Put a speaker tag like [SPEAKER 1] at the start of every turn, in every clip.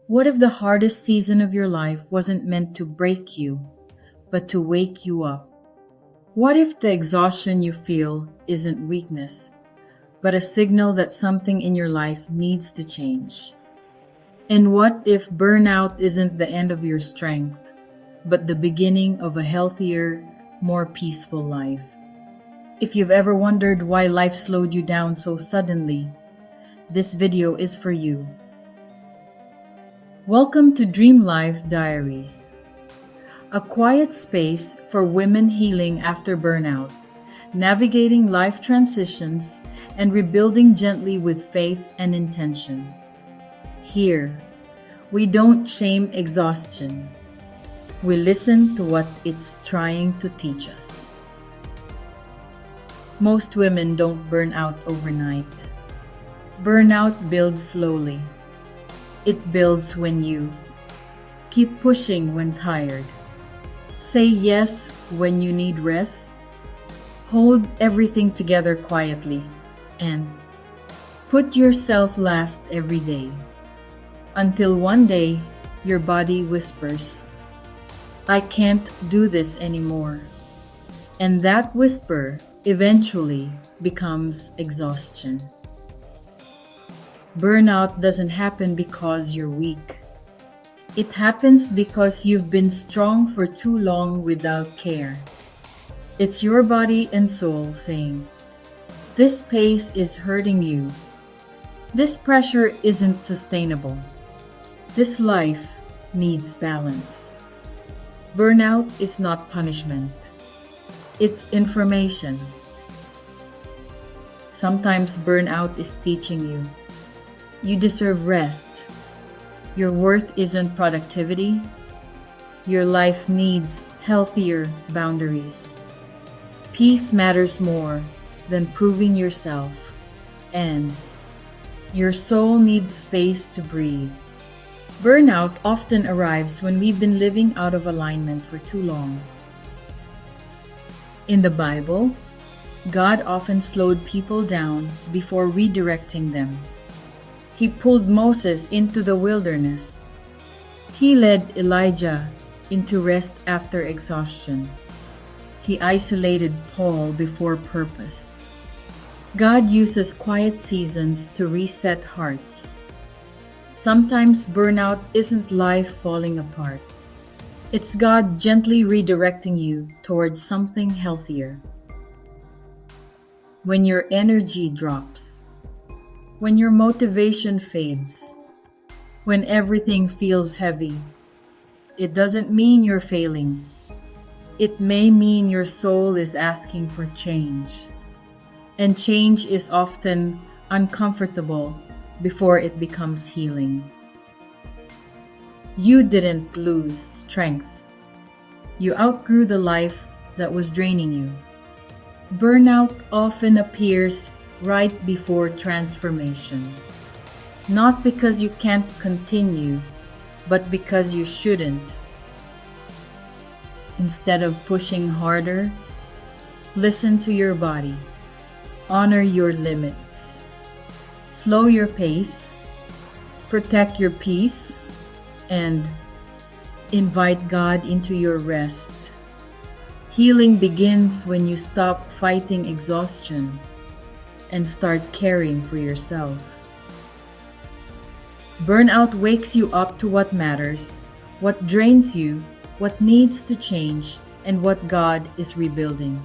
[SPEAKER 1] What if the hardest season of your life wasn't meant to break you, but to wake you up? What if the exhaustion you feel isn't weakness, but a signal that something in your life needs to change? And what if burnout isn't the end of your strength, but the beginning of a healthier, more peaceful life? If you've ever wondered why life slowed you down so suddenly, this video is for you. Welcome to Dream Life Diaries, a quiet space for women healing after burnout, navigating life transitions, and rebuilding gently with faith and intention. Here, we don't shame exhaustion. We listen to what it's trying to teach us. Most women don't burn out overnight. Burnout builds slowly. It builds when you keep pushing when tired, say yes when you need rest, hold everything together quietly, and put yourself last every day. Until one day, your body whispers, "I can't do this anymore." And that whisper eventually becomes exhaustion. Burnout doesn't happen because you're weak. It happens because you've been strong for too long without care. It's your body and soul saying, "This pace is hurting you. This pressure isn't sustainable. This life needs balance." Burnout is not punishment. It's information. Sometimes burnout is teaching you. You deserve rest. Your worth isn't productivity. Your life needs healthier boundaries. Peace matters more than proving yourself. And your soul needs space to breathe. Burnout often arrives when we've been living out of alignment for too long. In the Bible, God often slowed people down before redirecting them. He pulled Moses into the wilderness. He led Elijah into rest after exhaustion. He isolated Paul before purpose. God uses quiet seasons to reset hearts. Sometimes burnout isn't life falling apart. It's God gently redirecting you towards something healthier. When your energy drops, when your motivation fades, when everything feels heavy, it doesn't mean you're failing. It may mean your soul is asking for change. And change is often uncomfortable before it becomes healing. You didn't lose strength. You outgrew the life that was draining you. Burnout often appears right before transformation. Not because you can't continue, but because you shouldn't. Instead of pushing harder, listen to your body. Honor your limits. Slow your pace. Protect your peace. And invite God into your rest. Healing begins when you stop fighting exhaustion and start caring for yourself. Burnout wakes you up to what matters, what drains you, what needs to change, and what God is rebuilding.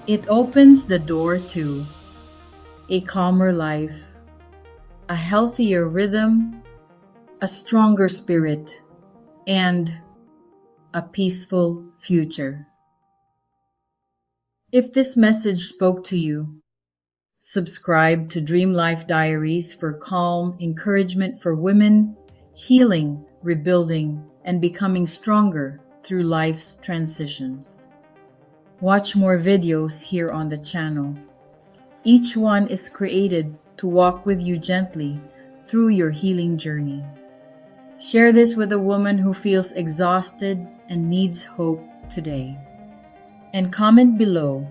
[SPEAKER 1] It opens the door to a calmer life, a healthier rhythm, a stronger spirit, and a peaceful future. If this message spoke to you, subscribe to Dream Life Diaries for calm encouragement for women, healing, rebuilding, and becoming stronger through life's transitions. Watch more videos here on the channel. Each one is created to walk with you gently through your healing journey. Share this with a woman who feels exhausted and needs hope today. And comment below,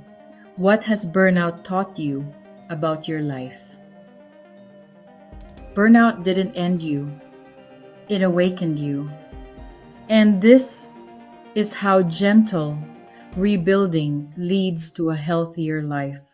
[SPEAKER 1] what has burnout taught you about your life? Burnout didn't end you. It awakened you. And this is how gentle rebuilding leads to a healthier life.